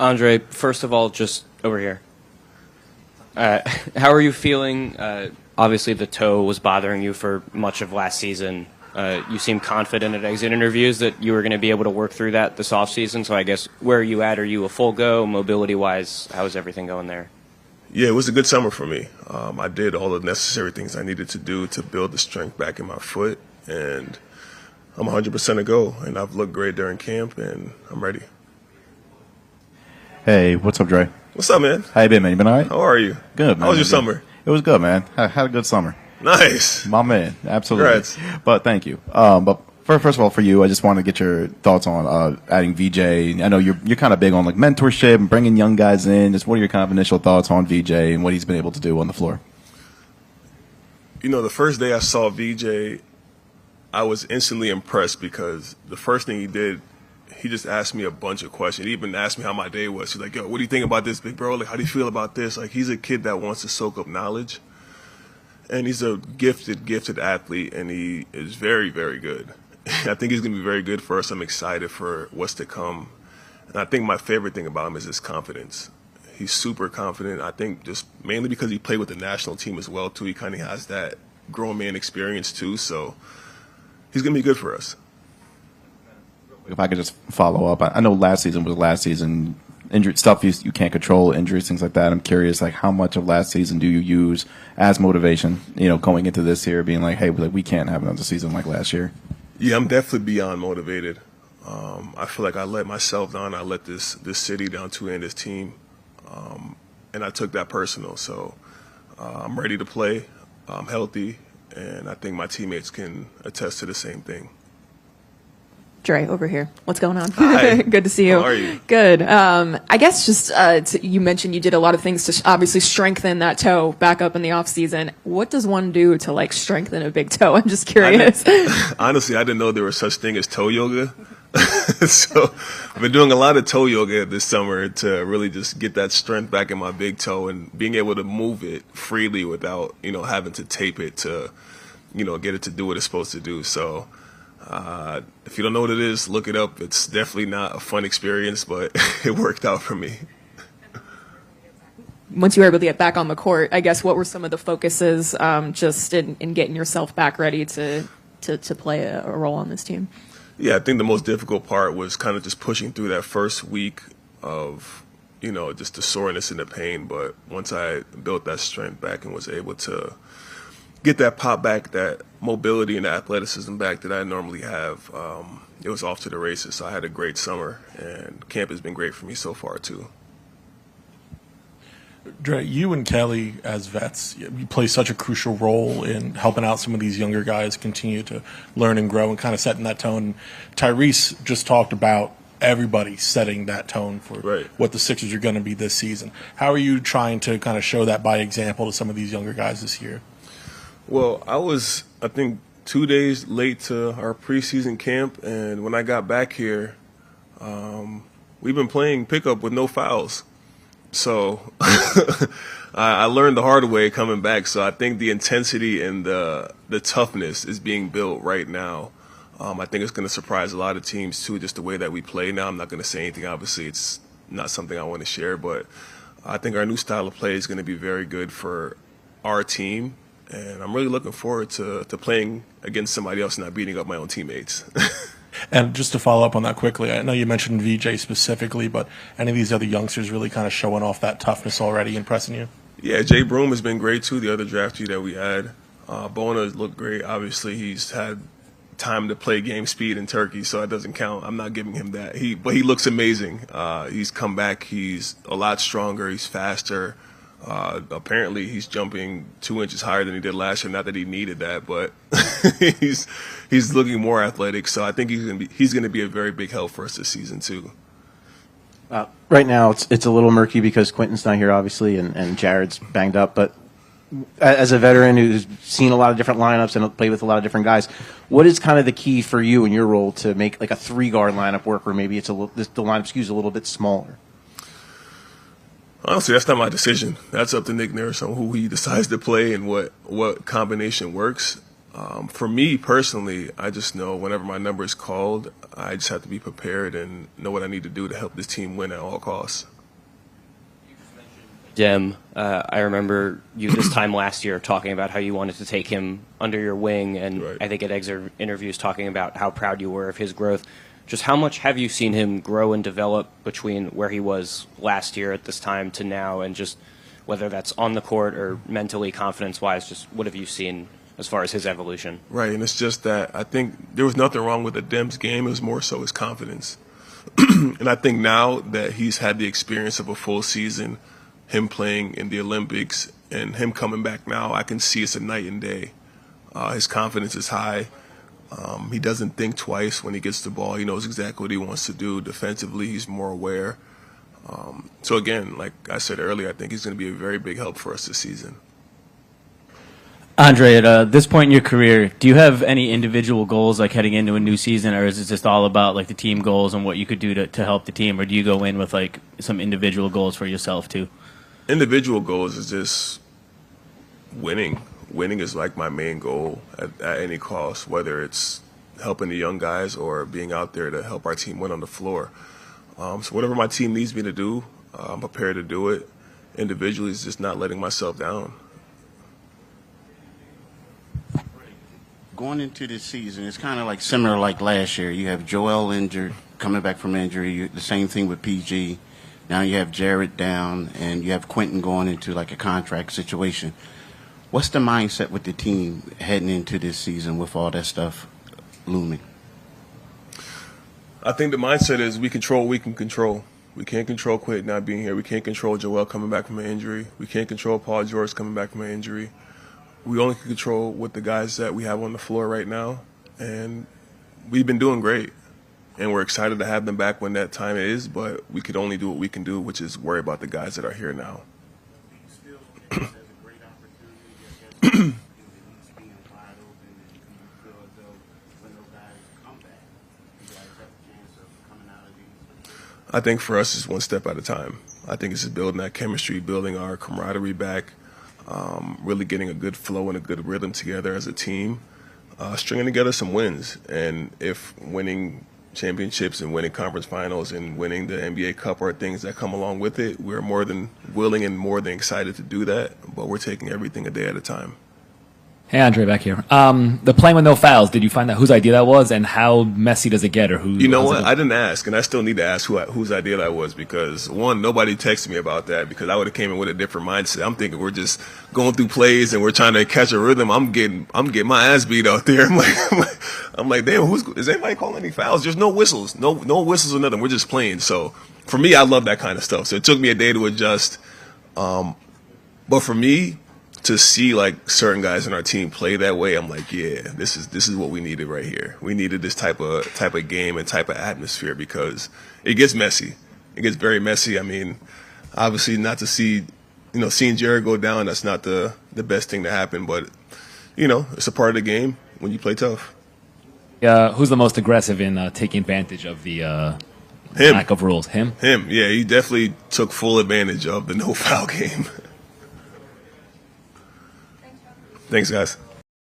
Andre, first of all, just over here. How are you feeling? Obviously, the toe was bothering you for much of last season. You seem confident at exit interviews that you were going to be able to work through that this offseason. So I guess where are you at? Are you a full go, mobility-wise? How's everything going there? Yeah, it was a good summer for me. I did all the necessary things I needed to do to build the strength back in my foot, and I'm 100% a go, and I've looked great during camp, and I'm ready. Hey, what's up, Dre? What's up, man? How you been, man? You been all right? How are you? Good, man. How was your summer? It was good, man. I had a good summer. Nice. My man, absolutely. Congrats. But thank you. But first of all, for you, I just want to get your thoughts on adding VJ. I know you're kind of big on like mentorship and bringing young guys in. Just what are your kind of initial thoughts on VJ and what he's been able to do on the floor? You know, the first day I saw VJ, I was instantly impressed because the first thing he did, he just asked me a bunch of questions. He even asked me how my day was. He's like, yo, what do you think about this, big bro? Like, how do you feel about this? Like, he's a kid that wants to soak up knowledge. And he's a gifted athlete, and he is very, very good. I think he's going to be very good for us. I'm excited for what's to come. And I think my favorite thing about him is his confidence. He's super confident. I think just mainly because he played with the national team as well, too. He kind of has that grown man experience, too. So he's going to be good for us. If I could just follow up, I know last season was last season. Injured stuff you can't control, injuries, things like that. I'm curious, like how much of last season do you use as motivation? You know, going into this year, being like, hey, we can't have another season like last year. Yeah, I'm definitely beyond motivated. I feel like I let myself down. I let this city down too, and this team, and I took that personal. So I'm ready to play. I'm healthy, and I think my teammates can attest to the same thing. Dre, over here. What's going on? Hi. Good to see you. How are you? Good. I guess just you mentioned you did a lot of things to obviously strengthen that toe back up in the off season. What does one do to like strengthen a big toe? I'm just curious. Honestly, I didn't know there was such thing as toe yoga. So I've been doing a lot of toe yoga this summer to really just get that strength back in my big toe and being able to move it freely without, having to tape it to, get it to do what it's supposed to do. So if you don't know what it is, look it up. It's definitely not a fun experience, but it worked out for me. Once you were able to get back on the court, I guess what were some of the focuses just in getting yourself back ready to play a role on this team? Yeah, I think the most difficult part was kind of just pushing through that first week of, just the soreness and the pain. But once I built that strength back and was able to get that pop back, that mobility and athleticism back that I normally have, it was off to the races. So I had a great summer, and camp has been great for me so far, too. Dre, you and Kelly, as vets, you play such a crucial role in helping out some of these younger guys continue to learn and grow and kind of setting that tone. Tyrese just talked about everybody setting that tone for what the Sixers are going to be this season. How are you trying to kind of show that by example to some of these younger guys this year? Well, I think 2 days late to our preseason camp, and when I got back here, we've been playing pickup with no fouls. So I learned the hard way coming back. So I think the intensity and the toughness is being built right now. I think it's going to surprise a lot of teams, too, just the way that we play now. I'm not going to say anything. Obviously, it's not something I want to share, but I think our new style of play is going to be very good for our team. And I'm really looking forward to playing against somebody else and not beating up my own teammates. And just to follow up on that quickly, I know you mentioned VJ specifically, but any of these other youngsters really kind of showing off that toughness already, impressing you? Yeah, Jay Broom has been great, too, the other draftee that we had. Bona looked great. Obviously, he's had time to play game speed in Turkey, so that doesn't count. I'm not giving him that. But he looks amazing. He's come back. He's a lot stronger. He's faster. Apparently he's jumping 2 inches higher than he did last year. Not that he needed that, but he's looking more athletic. So I think he's gonna be a very big help for us this season too. Right now it's a little murky because Quentin's not here, obviously, and Jared's banged up. But as a veteran who's seen a lot of different lineups and played with a lot of different guys, what is kind of the key for you in your role to make like a 3-guard lineup work, where maybe the lineup skews a little bit smaller? Honestly, that's not my decision. That's up to Nick Nurse on who he decides to play and what combination works. For me personally, I just know whenever my number is called, I just have to be prepared and know what I need to do to help this team win at all costs. Dem, I remember you this time last year talking about how you wanted to take him under your wing, and Right. I think at exit interviews talking about how proud you were of his growth. Just how much have you seen him grow and develop between where he was last year at this time to now, and just whether that's on the court or mentally, confidence-wise, just what have you seen as far as his evolution? Right, and it's just that I think there was nothing wrong with the Dem's game. It was more so his confidence. And I think now that he's had the experience of a full season, him playing in the Olympics and him coming back now, I can see it's a night and day. His confidence is high. He doesn't think twice when he gets the ball. He knows exactly what he wants to do. Defensively, he's more aware. So again, like I said earlier, I think he's going to be a very big help for us this season. Andre, at this point in your career, do you have any individual goals like heading into a new season, or is it just all about like the team goals and what you could do to help the team, or do you go in with like some individual goals for yourself too? Individual goals is just winning. Winning is like my main goal at any cost, whether it's helping the young guys or being out there to help our team win on the floor. So whatever my team needs me to do, I'm prepared to do it. Individually, is just not letting myself down. Going into this season, it's kind of like similar like last year. You have Joel injured, coming back from injury. The same thing with PG. Now you have Jared down, and you have Quentin going into like a contract situation. What's the mindset with the team heading into this season with all that stuff looming? I think the mindset is we control what we can control. We can't control Quentin not being here. We can't control Joel coming back from an injury. We can't control Paul George coming back from an injury. We only can control with the guys that we have on the floor right now, and we've been doing great. And we're excited to have them back when that time is, but we could only do what we can do, which is worry about the guys that are here now. I think for us, it's one step at a time. I think it's just building that chemistry, building our camaraderie back, really getting a good flow and a good rhythm together as a team, stringing together some wins. And if winning championships and winning conference finals and winning the NBA Cup are things that come along with it, we're more than willing and more than excited to do that, but we're taking everything a day at a time. Hey, Andre, back here. The playing with no fouls, did you find out whose idea that was, and how messy does it get? Or who? You know what? I didn't ask, and I still need to ask whose idea that was, because, one, nobody texted me about that, because I would have came in with a different mindset. I'm thinking we're just going through plays and we're trying to catch a rhythm. I'm getting my ass beat out there. I'm like, damn, is anybody calling any fouls? There's no whistles, no whistles or nothing. We're just playing. So for me, I love that kind of stuff. So it took me a day to adjust. But for me, to see like certain guys in our team play that way, I'm like, yeah, this is what we needed right here. We needed this type of game and type of atmosphere, because it gets messy. It gets very messy. I mean, obviously not to see, seeing Jared go down, that's not the best thing to happen, but it's a part of the game when you play tough. Who's the most aggressive in taking advantage of the lack of rules? Him? Him, yeah. He definitely took full advantage of the no foul game. Thanks, guys.